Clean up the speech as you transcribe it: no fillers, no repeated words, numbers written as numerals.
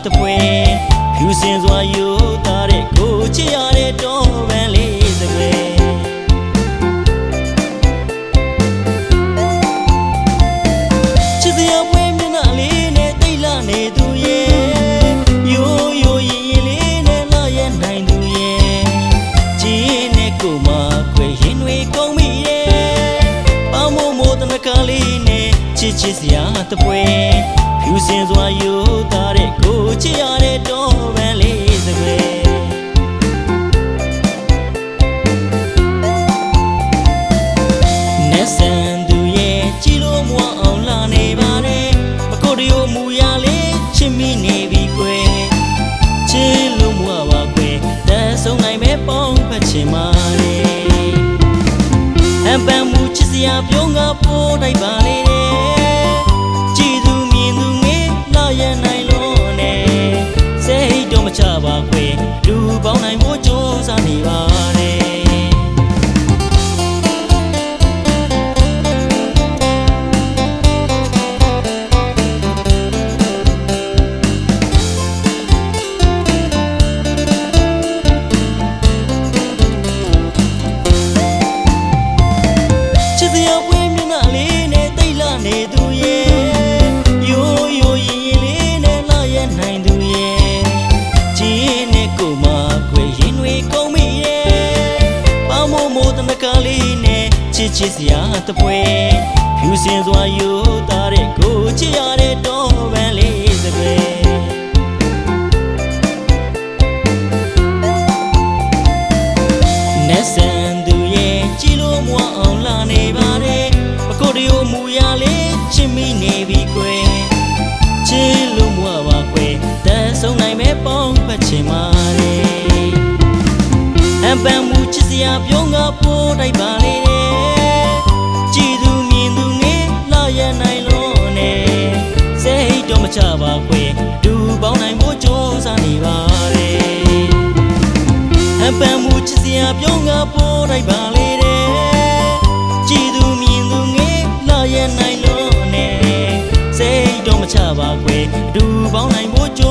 တပွဲဖြူစင်စွာယူသားတဲ့ကိုချစ်ရတဲ့တော်ပန်းလေးစပွဲချစ်စရာပွဲမျက်နှာလေးနဲ့တိတ်လာနေသူရဲ့ရိုးရိုးရင်ရင်လေးနဲ့လာရနိုင်သူရဲ့ကြည်နဲ့ကိုမခွေရင်တွေကုန်ပြီရဲ့ပေါင်းမို့တနကလေးနဲ့ချစ်စရာတပွဲဖြူစင်စွာယူသားတဲ့ကိုချစ်ရတဲ့တော်ပန်းလေးစပွဲနဲ့ဆန်သူရဲ့ကြည်လို့မဝအောင်လာနေပါတယ်မကိုတရိုမူရလေးချစ်မိနေပြီကွယ်ချစ်လို့မဝပါကွယ်တန်ဆုံးနိုင်မဲ့ပေါင်းဖက်ချင်ပါတယ်အပန်းမူချစ်စရာပြုံးကပိုးတိုက်ပါလေချပါခွေလူပေါင်းနိုင်ဖို့ကြိုးစားနေပါတယ်ချစ်စရာပွဲမျက်နှာလေးနဲ့တိတ်လာနေသူရဲ့ရိုးရိုးရင်ရင်လေးနဲ့လာရနိုင်သူရဲ့ကြည်နဲ့ကိုမခွေရင်တွေကုန်ပြီရဲ့ပေါင်းမို့တနကလေးနဲ့ချစ်စရာတပွဲဖြူစင်စွာယူသားတဲ့ကိုချစ်ရတဲ့တော်ပန်းလေးစပွဲနဲ့ဆန်သူရဲ့ကြည်လို့မဝအောင်လာနေပါတယ်မကိုတရိုမူရလေးချစ်မိနေပြီကွယ်ချစ်လို့မဝပါကွယ်တန်ဆုံးနိုင်မဲ့ပေါင်းဖက်ချင်ပါတယ်အပန်းမူချစ်စရာပြုံးကပိုးတိုက်ပါလေကြည်သူမြင်သူငယ်လာရနိုင်လို့နဲ့စိတ်တော့မချပါကွယ်လူပေါင်းနိုင်ဖို့ကြိုးစားနေပါတယ်အပန်းမူချစ်စရာပြုံးကပိုးတိုက်ပါလေကြည်သူမြင်သူငယ်လာရနိုင်လို့နဲ့စိတ်တော့မချပါကွယ်လူပေါင်းနိုင်ဖို့ကြိုး